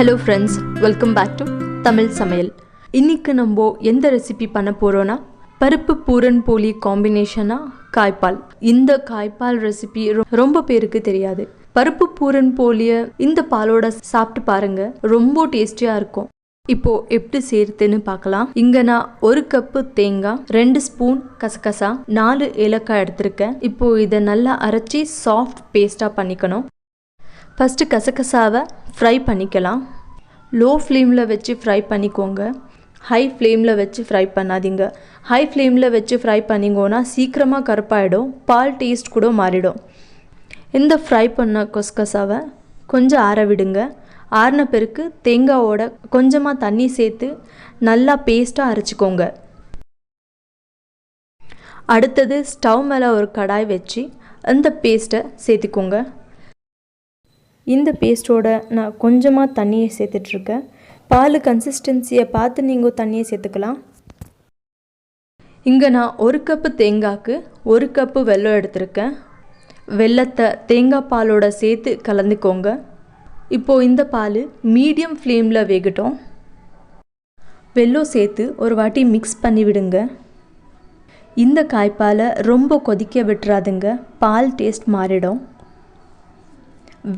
Hello friends, welcome back to Tamil Samayal. இன்னைக்கு நம்ம எந்த ரெசிபி பண்ண போறோம்னா பருப்பு பூரன் போலி காம்பினேஷனா காய்பால். இந்த காய்பால் ரெசிபி ரொம்ப பேருக்கு தெரியாது. பருப்பு பூரன் போலிய இந்த பாலோட சாப்பிட்டு பாருங்க, ரொம்ப டேஸ்டியா இருக்கும். இப்போ எப்படி செய்யறதுன்னு பார்க்கலாம். இங்க நான் 1 கப்பு தேங்காய், 2 ஸ்பூன் கசகசா, 4 ஏலக்காய் எடுத்திருக்கேன். இப்போ இதை நல்லா அரைச்சி சாஃப்ட் பேஸ்டா பண்ணிக்கணும். ஃபர்ஸ்ட் கசகசாவை ஃப்ரை பண்ணிக்கலாம். லோ ஃப்ளேமில் வச்சு ஃப்ரை பண்ணிக்கோங்க, ஹை ஃப்ளேமில் வச்சு ஃப்ரை பண்ணாதீங்க. ஹை ஃப்ளேமில் வச்சு ஃப்ரை பண்ணிங்கோன்னா சீக்கிரமாக கருப்பாயிடும், பால் டேஸ்ட் கூட மாறிடும். இந்த ஃப்ரை பண்ண கசகசாவை கொஞ்சம் ஆற விடுங்க. ஆறின பிறகு தேங்காவோட கொஞ்சமாக தண்ணி சேர்த்து நல்லா பேஸ்ட்டாக அரைச்சிக்கோங்க. அடுத்தது ஸ்டவ் மேலே ஒரு கடாய் வச்சு அந்த பேஸ்ட்டை சேர்த்துக்கோங்க. இந்த பேஸ்ட்டோட நான் கொஞ்சமாக தண்ணியை சேர்த்துட்ருக்கேன். பால் கன்சிஸ்டன்சியை பார்த்து நீங்கள் தண்ணியை சேர்த்துக்கலாம். இங்கே நான் 1 கப்பு தேங்காய்க்கு 1 கப்பு வெல்லம் எடுத்திருக்கேன். வெல்லத்தை தேங்காய் பாலோட சேர்த்து கலந்துக்கோங்க. இப்போது இந்த பால் மீடியம் ஃப்ளேமில் வேகட்டும். வெல்லம் சேர்த்து ஒரு வாட்டி மிக்ஸ் பண்ணி விடுங்க. இந்த காய்பாலை ரொம்ப கொதிக்க விட்டுறாதுங்க, பால் டேஸ்ட் மாறிடும்.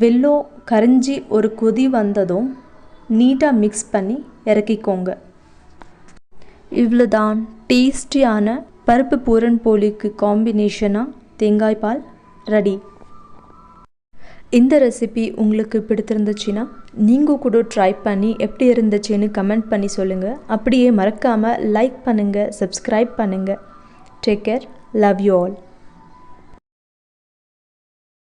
வெல்லம் கரைஞ்சி ஒரு கொதி வந்ததும் நீட்டாக மிக்ஸ் பண்ணி இறக்கிக்கோங்க. இவ்வளோதான் டேஸ்டியான பருப்பு பூரன் போலிக்கு காம்பினேஷனாக தேங்காய் பால் ரெடி. இந்த ரெசிபி உங்களுக்கு பிடித்திருந்துச்சுன்னா நீங்கள் கூட ட்ரை பண்ணி எப்படி இருந்துச்சுன்னு கமெண்ட் பண்ணி சொல்லுங்கள். அப்படியே மறக்காமல் லைக் பண்ணுங்கள், சப்ஸ்கிரைப் பண்ணுங்கள். Take care, love you all.